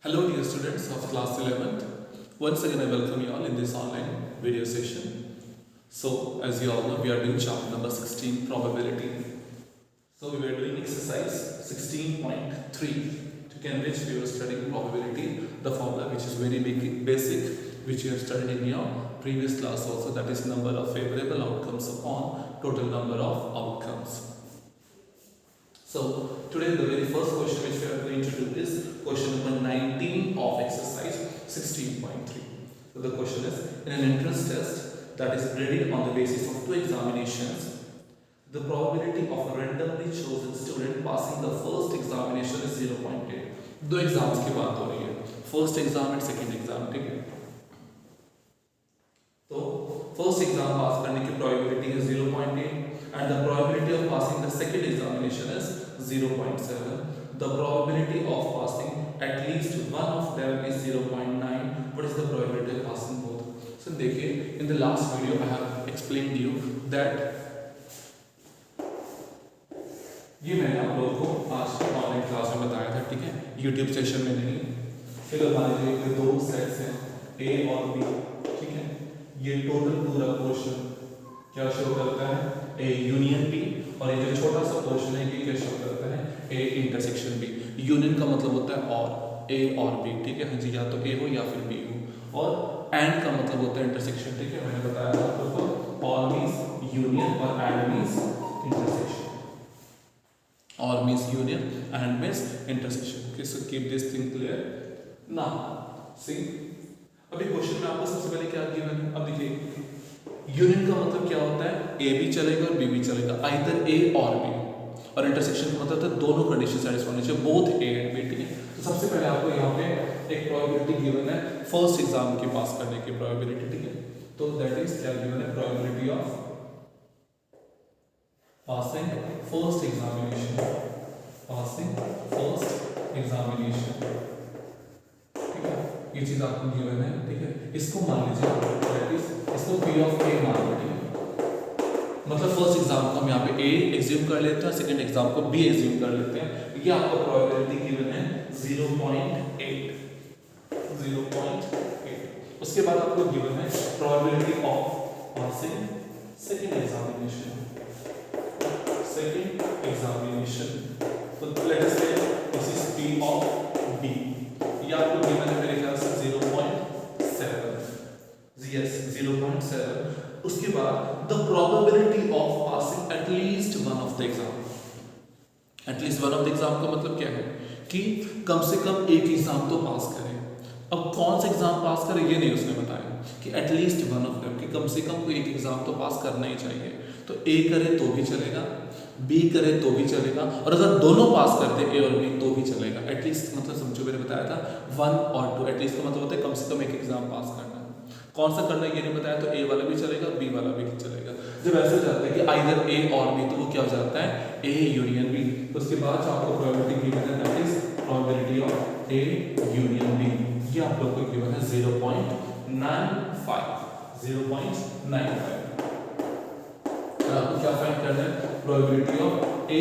Hello dear students of class 11th. Once again I welcome you all in this online video session. So as you all know we are doing chapter number 16 probability. So we were doing exercise 16.3 to Cambridge we were studying probability, the formula which is very basic which you have studied in your previous class also, that is number of favorable outcomes upon total number of outcomes. So today the very first question which we are going to do is question number 19 of exercise 16.3. So the question is, in an entrance test that is graded on the basis of two examinations, the probability of a randomly chosen student passing the first examination is 0.8. दो exams की बात हो रही है, first exam and second exam, ठीक है। तो first exam पास करने की प्रोबेबिलिटी है 0.8 and the probability of passing the second examination is 0.7. The probability of passing at least one of them is 0.9. What is the probability of passing both? So देखिए, in the last video I have explained you that ये मैंने आप लोगों को आज online class में बताया था, ठीक है, YouTube सेशन में नहीं। फिर मान लीजिए दो सेट्स हैं A और B, ठीक है। ये टोटल पूरा पोर्शन क्या शो करता है? A यूनियन B, और ये जो छोटा सा पोर्शन है ये क्या शो करता है? A intersection B। यूनियन का मतलब होता है और A और B, ठीक है, हाँ जी, या तो A हो या फिर B हो। और एंड का मतलब होता है इंटरसेक्शन, ठीक है, मैंने बताया था आपको। और मींस यूनियन और एंड मींस इंटरसेक्शन। और means union and means intersection. Okay, so keep this thing clear. Now see, अभी क्वेश्चन में आपको सबसे पहले क्या गिवन है? अब देखिए, यूनियन का मतलब क्या होता है? ए भी चलेगा और बी भी चलेगा, आइदर ए और बी। और इंटरसेक्शन का मतलब है दोनों कंडीशन सैटिस्फाई होनी चाहिए, बोथ ए एंड बी, ठीक है। तो सबसे पहले आपको यहाँ पे एक प्रोबेबिलिटी गिवन है फर्स्ट एग्जाम की पास करने की प्रोबेबिलिटी, ठीक है। तो दैट इज क्या गिवन है? Probability of passing first examination, passing first examination, ठीक है। ये चीज आपको गिवन है, ठीक है। इसको मान लीजिए दैट इज, इसको P ऑफ A मान लो, ठीक है। मतलब फर्स्ट एग्जाम को हम यहाँ पे A एज्यूम कर लेते हैं, सेकंड एग्जाम को B एज्यूम कर लेते हैं। ये आपको प्रोबेबिलिटी गिवन है 0.8, 0.8। उसके बाद आपको गिवन है probability of passing second examination, second examination. तो लेट अस से this is P of B। ये आपको गिवन है मेरे ख्याल से 0.7, यस 0.7। उसके बाद the probability of passing eight least one of the exam. Eight least one of the exam का मतलब क्या है कि कम से कम एक एग्जाम तो पास करें। अब कौन सा एग्जाम पास करें ये नहीं उसने बताया, कि eight least one of them, कि कम से कम कोई एक एग्जाम तो पास करना ही चाहिए। तो ए करे तो भी चलेगा, बी करे तो भी चलेगा, और अगर दोनों पास करते ए और बी तो भी चलेगा। एटलीस्ट मतलब समझो, मैंने बताया था 1 और 2, एटलीस्ट का मतलब होता है कम से कम एक एग्जाम पास करना। कौन सा करना है ये नहीं बताया, तो ए वाला भी चलेगा, बी वाला भी चलेगा। जब ऐसे हो जाता है कि आइदर ए और बी, तो वो क्या हो जाता है? A union B. तो उसके बाद आपको प्रोबेबिलिटी गिवन है that is probability of A union B. ये आप लोग को गिवन है 0.95, 0.95। आपको क्या फाइंड करना है? Probability of A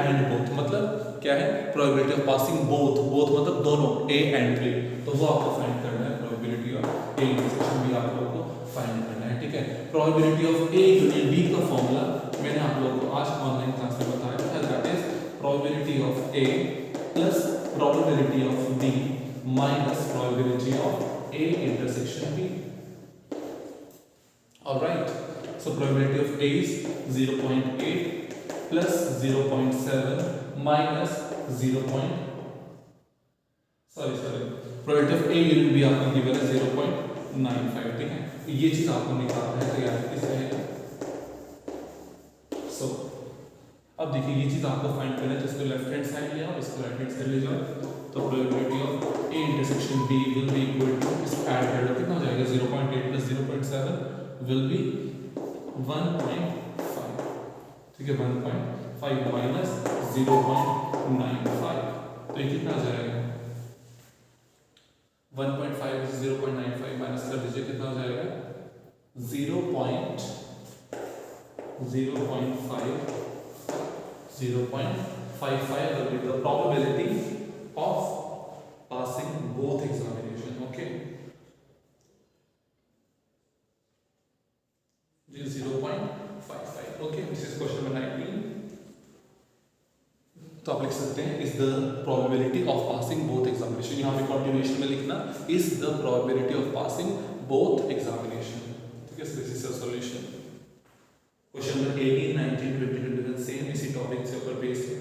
and both, मतलब क्या है? Probability of passing both, both मतलब दोनों, ए एंड बी। तो वो आपको फाइंड करना है, प्रोबेबिलिटी ऑफ ए इंटरसेक्शन भी आप लोगों को फाइंड करना है, ठीक है। Probability of A union B का फॉर्मूला मैंने आप लोगों को आज ऑनलाइन क्लास में बताया था, that is probability of A plus probability of B minus probability of A intersection B. Alright, so probability of A is 0.8 plus 0.7 minus 0. probability of A unit भी आपको गिवन है 0.95, ठीक है। ये चीज आपको निकालना है, तो याद किस रहेगा? सो अब देखिए, ये चीज आपको फाइंड करना है, जिसको लेफ्ट हैंड साइड ले आओ, इसको राइट हैंड साइड ले जाओ। तो probability of A intersection B will be equal to, इसको ऐड कर लो, कितना हो जाएगा? 0.8 plus 0.7 will be 1.5, ठीक है। 1.5 माइनस 0.95, तो ये कितना आ जाएगा? 1.5 से 0.95 माइनस कर दीजिए, कितना हो जाएगा? 0.05, 0.55 will be the probability of passing both तो आप लिख सकते हैं is the probability of passing both examination, यहाँ पे कंटिन्यूएशन में लिखना is the probability of passing both examination. ठीक है, this is the solution. Question number 18, 19, 20, 21 same इसी टॉपिक से ऊपर बेस्ड है,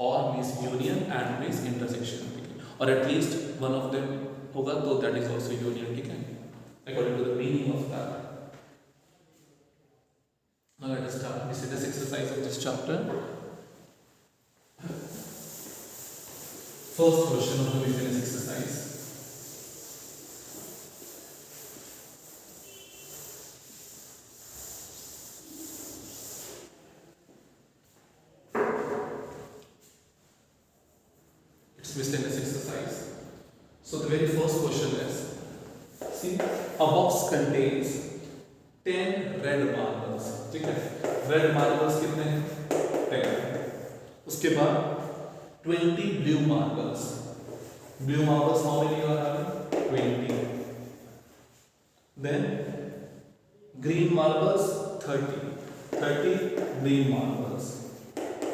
और means union and means intersection. ठीक है, और एटलीस्ट वन ऑफ देम होगा तो दैट इज आल्सो यूनियन। ठीक है, according to the meaning of that. Now let us start. This is the exercise of this chapter. First question of the miscellaneous exercise. It's miscellaneous exercise. So the very first question is, see, a box contains 10 red marbles. ठीक है, red marbles कितने हैं? 10। उसके बाद 20 blue marbles. Blue marbles how many are having? 20। Then green marbles 30 green marbles.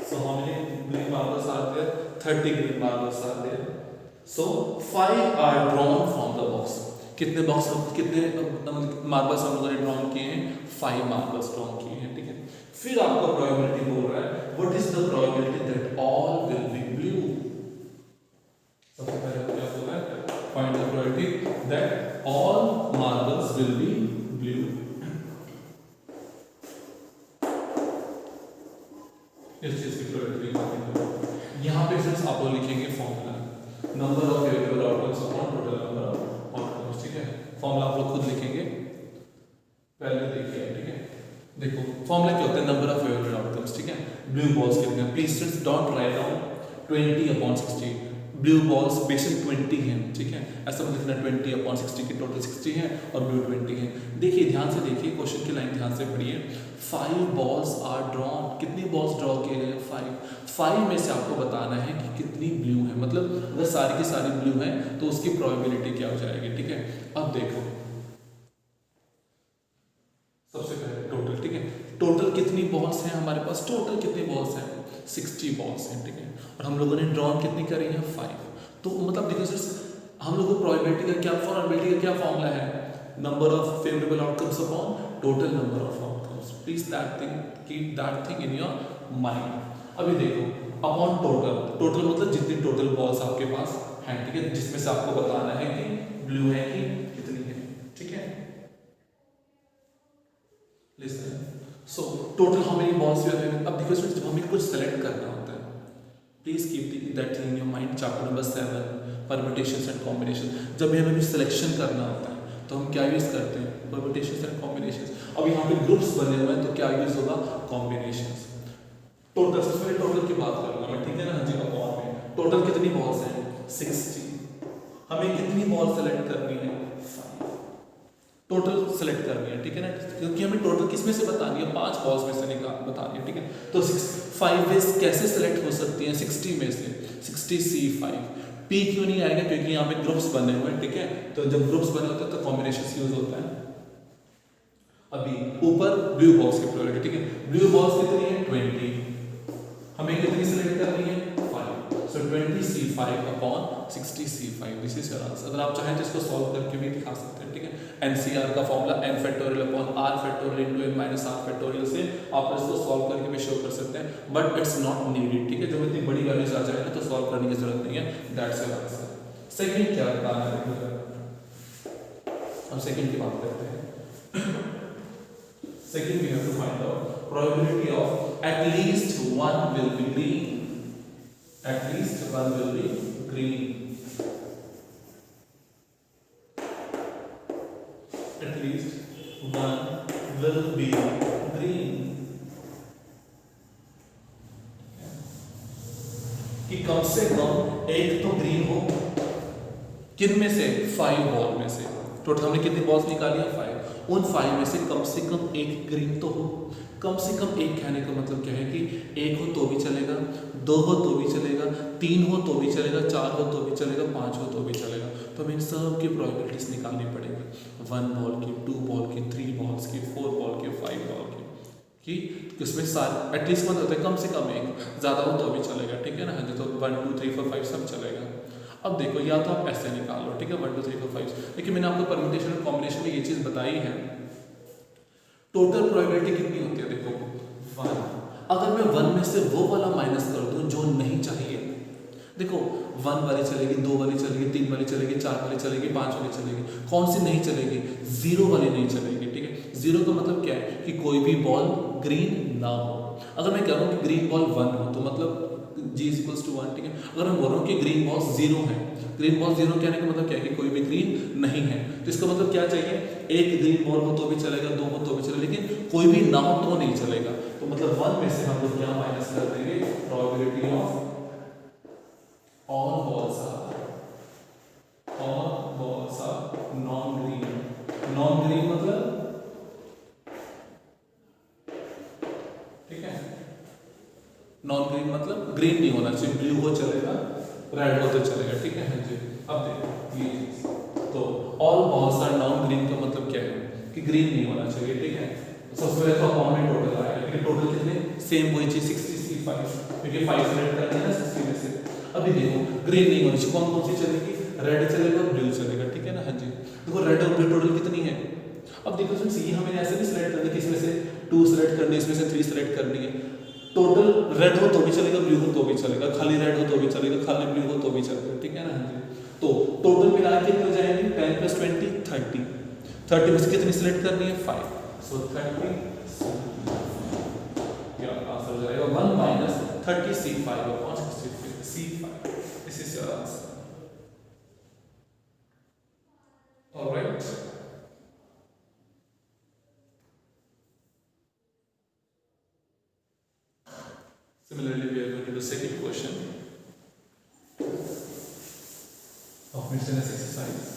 So how many green marbles are there? 30 green marbles are there. So 5 are drawn from the box. कितने box, कितने marbles हम लोगों ने drawn किए हैं? 5 marbles drawn किए हैं। ठीक है, फिर आपको प्रोबेबिलिटी बोल रहा है what is the probability that all will be blue. सबसे पहले क्या बोल रहा है? Find the probability that all marbles will be blue. इस चीज की प्रोबेबिलिटी यहां पे सिर्फ आप लोग लिखेंगे formula, number of favourable outcomes upon total number of outcomes. ठीक है, फॉर्मूला आप लोग खुद लिखेंगे, पहले देखिए। ठीक है, देखो फॉर्मूला क्या होता है? Number of favourable outcomes. ठीक है, ब्लू बॉल्स कितने हैं? Please students don't write down 20/60। Blue balls बेशक 20 हैं। ठीक है, ऐसा मत लिखना 20/60 की टोटल 60 है और ब्लू 20 है। देखिए ध्यान से देखिए, क्वेश्चन की लाइन ध्यान से पढ़िए। 5 बॉल्स आर ड्रॉन। कितनी बॉल्स ड्रॉ किए गए? 5 में से आपको बताना है कि कितनी ब्लू है, मतलब अगर सारी की सारी ब्लू है तो उसकी प्रोबेबिलिटी क्या हो जाएगी। ठीक है, अब देखो सबसे पहले टोटल। ठीक है, टोटल कितनी बॉल्स हैं हमारे पास? टोटल कितनी बॉल्स हैं? 60 बॉल्स हैं। ठीक है, और हम लोगों ने ड्रॉन कितनी करी है? 5। तो मतलब देखो सर, हम लोगों को प्रोबेबिलिटी का क्या फॉर्मूला है? Number of favourable outcomes upon total number of outcomes. Please keep that thing in your mind. अभी देखो अपॉन टोटल मतलब जितनी टोटल बॉल्स आपके पास हैं। ठीक है, जिसमें से आपको बताना है कि ब्लू है कि कितनी है। ठीक है, listen. So total how many balls you have having. अब देखो स्टूडेंट्स, जब हमें कुछ सेलेक्ट करना होता है, please keep that thing in your mind. Chapter number 7 permutations and combination. जब भी हमें कुछ सिलेक्शन करना होता है तो हम क्या यूज करते हैं? Permutations and combinations. अब यहाँ पे ग्रुप्स बने हुए हैं तो क्या यूज होगा? कॉम्बिनेशंस। टोटल, सबसे पहले टोटल की बात करूंगा मैं। ठीक है ना जी, अपॉन में टोटल कितनी बॉल्स हैं? 60। हमें कितनी बॉल सेलेक्ट करनी है? 5 टोटल सेलेक्ट करनी है। ठीक है ना, क्योंकि हमें टोटल किस में से बतानी है? 5 बॉल्स में से बतानी है। ठीक है, तो 5 वेज कैसे सेलेक्ट हो सकती हैं? 60 में से 60C5। P क्यों नहीं आएगा? क्योंकि यहाँ पे ग्रुप्स बने हुए हैं। ठीक है, तो जब ग्रुप्स बने होते हैं तो कॉम्बिनेशन यूज होता है। अभी ऊपर ब्लू बॉल्स की प्रोबेबिलिटी। ठीक है, ब्लू बॉल्स कितनी है? 20। हमें कितनी सेलेक्ट करनी है? 5। सो 20C5 upon 60C5, this is your answer. अगर आप चाहें तो इसको सॉल्व करके भी दिखा सकते हैं। ठीक है, NCR का formula n factorial upon r factorial into n minus r factorial से आप इसको सॉल्व करके भी शो कर सकते हैं, बट इट्स नॉट नीडेड। ठीक है, जब इतनी बड़ी वैल्यूज आ जाए ना तो सॉल्व करने की जरूरत नहीं है। That's your answer. सेकंड क्या बताना है? हम सेकंड की बात करते हैं। Second we have to find out probability of at least one will be green. At least one will be green. At least one will be green. कि कम से कम एक तो ग्रीन हो। किन में से? 5 बॉल में से। टोटल हमने कितनी बॉल्स निकाली है? 5। उन 5 में से कम एक ग्रीन तो हो। कम से कम एक कहने का मतलब क्या है कि 1 हो तो भी चलेगा, 2 हो तो भी चलेगा, 3 हो तो भी चलेगा, 4 हो तो भी चलेगा, 5 हो तो भी चलेगा। तो हमें सब की प्रोबेबिलिटीज निकालनी पड़ेगी। 1 बॉल की, 2 बॉल की, 3 बॉल्स की, 4 बॉल की, 5 बॉल की। कि उसमें सारे एटलीस्ट मतलब होता है कम से कम एक, ज़्यादा हो तो भी चलेगा, ठीक है ना। हाँ जी, तो 1 2 3 4 5 सब चलेगा। अब देखो या तो आप ऐसे निकाल लो, ठीक है, 1 2 3 4 5, लेकिन मैंने आपको परम्यूटेशन और कॉम्बिनेशन में ये चीज़ बताई है। टोटल प्रोबेबिलिटी कितनी होती है, देखो 1। अगर मैं 1 में से वो वाला माइनस कर दूं जो नहीं चाहिए, देखो 1 वाली चलेगी, 2 वाली चलेगी, 3 वाली चलेगी, 4 वाली चलेगी, 5 वाली चलेगी, कौन सी नहीं चलेगी, 0 वाली नहीं चलेगी, ठीक है। 0 का मतलब क्या है कि कोई भी बॉल ग्रीन ना हो। अगर मैं कह रहा हूँ कि ग्रीन बॉल 1 हो तो मतलब G = 1, ठीक है। अगर मैं बोल रहा हूँ कि ग्रीन बॉल 0 है, ग्रीन बॉल 0 कहने का मतलब क्या है कि कोई भी ग्रीन नहीं है, तो इसका मतलब क्या चाहिए, एक ग्रीन बॉल हो तो भी चलेगा, 2 हो तो भी चलेगा, लेकिन कोई भी ना हो तो नहीं चलेगा। तो मतलब 1 में से हम लोग क्या माइनस कर देंगे, probability of all balls are non green। Non green मतलब, ठीक है, नॉन ग्रीन मतलब ग्रीन नहीं होना चाहिए, ब्लू हो चलेगा, रेड हो तो चलेगा, ठीक है। हाँ जी, अब देखो ये चीज, तो all balls are non green का मतलब क्या है कि ग्रीन नहीं होना चाहिए, ठीक है। सबसे पहले तो अपॉन में टोटल आएगा, लेकिन टोटल कितने, सेम वही चीज 65, क्योंकि 5 सेलेक्ट करना है ना 60 में से। अभी देखो ग्रीन नहीं होनी चाहिए, कौन कौन सी चलेगी, रेड चलेगा, ब्लू चलेगा, ठीक है ना। हाँ जी, देखो रेड और ब्लू टोटल कितनी है। अब देखो फ्रेंड्स, ये हमें ऐसे नहीं सिलेक्ट करनी कि इसमें से 2 सिलेक्ट करनी है, इसमें से 3 सिलेक्ट करनी है। टोटल रेड हो तो भी चलेगा, ब्लू हो तो भी चलेगा, खाली रेड हो तो भी चलेगा, खाली ब्लू हो तो भी चलेगा, ठीक है ना। हाँ जी, तो टोटल मिला के कितने हो जाएंगे, 10 + 20 30, 30 में से कितनी सिलेक्ट करनी है, 5, सो 30 या आंसर हो जाएगा 1 - 30 C5 upon 65 C5। This is your answer. Alright, similarly we are going to the second question of miscellaneous exercise।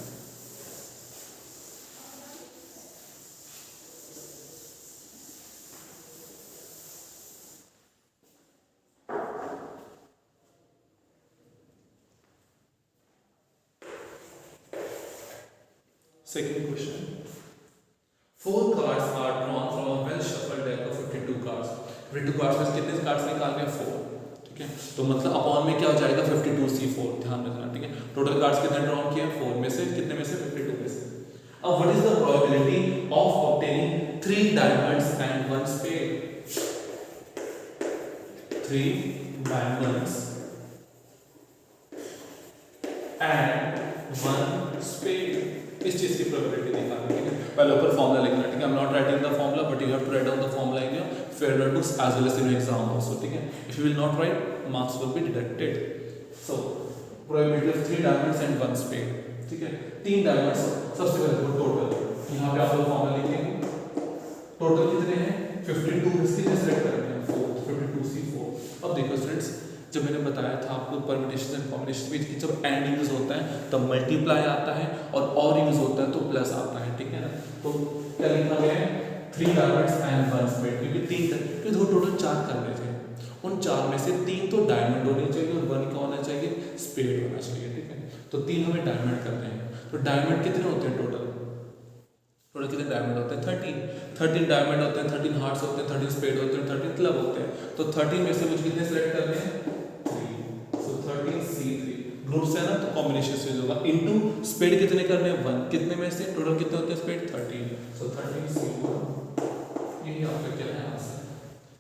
Second question, 4 cards are drawn from a well shuffled deck of 52 cards। 52 cards में से कितने cards निकालने हैं, 4, ठीक है। तो मतलब upon में क्या हो जाएगा, 52 C4, ध्यान रखना, ठीक है। टोटल कार्ड्स कितने ड्रॉ किए हैं, 4 में से, कितने में से, 52 में से। अब what is the probability of obtaining 3 diamonds and 1 spade. 3 diamonds and 1 spade, इस चीज की प्रोबेबिलिटी निकालनी है। पहले ऊपर फॉर्मूला लिखना है, ठीक है। I am not writing the formula but you have to write down the formula in your favourite books as well as in exam also, ठीक है। If you will not write, marks will be deducted. So probability of 3 diamonds and 1 spade, ठीक है। 3 diamonds, सबसे पहले वो total, यहां पे आप लोग फॉर्मूला लिखेंगे, टोटल कितने हैं, 52, इसके लिए सेलेक्ट करते हैं 4, 52 C4। अब देखो स्टूडेंट्स, जब मैंने बताया था आपको परम्यूटेशन एंड कॉम्बिनेशन में कि जब एंड यूज होता है तब मल्टीप्लाई आता है, और यूज होता है तो प्लस आता है, ठीक है ना। तो क्या लिखा गया है, 3 डायमंड्स एंड 1 स्पेड, क्योंकि 3 क्योंकि दो टोटल 4 करने थे, उन 4 में से 3 तो डायमंड होने चाहिए और 1 क्या होना चाहिए, स्पेड होना चाहिए, ठीक है। तो 3 हमें डायमंड करते हैं, तो डायमंड कितने होते हैं टोटल, टोटल कितने डायमंड होते हैं, 13 डायमंड होते हैं, 13 हार्ट्स होते हैं, 13 स्पेड होते हैं, 13 क्लब होते हैं। तो 13 में से मुझे कितने सेलेक्ट करने हैं, 3, सो 13 C3। ग्रुप्स है ना तो कॉम्बिनेशन से होगा, इनटू स्पेड कितने करने हैं, 1, कितने में से, टोटल कितने होते हैं स्पेड, 13, सो 13 C1। यही आपका क्या है आंसर।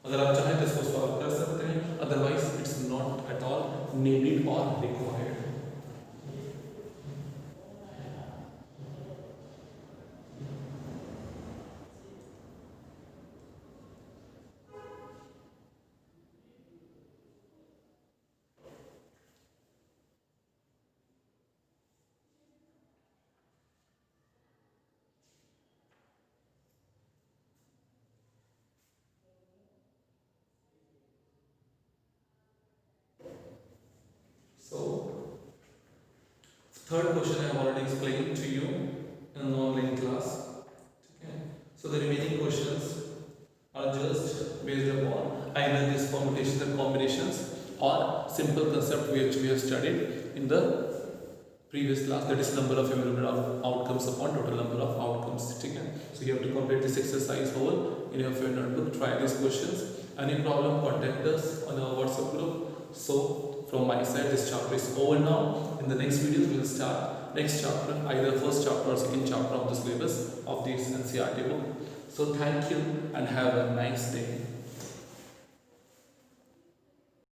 अगर आप चाहें तो इसको सॉल्व कर सकते हैं, otherwise it's not at all needed और required. So, third question I have already explained to you in the online class. Okay. So the remaining questions are just based upon either these permutations and combinations or simple concept which we have studied in the previous class, that is number of evaluable outcomes upon total number of outcomes. ठीक है? So you have to complete this exercise whole in your fair notebook. Try these questions. Any problem, contact us on our WhatsApp group. So from my side, this chapter is over now. In the next video, we will start next chapter, either first chapter or second chapter of the syllabus of this NCERT book. So thank you and have a nice day.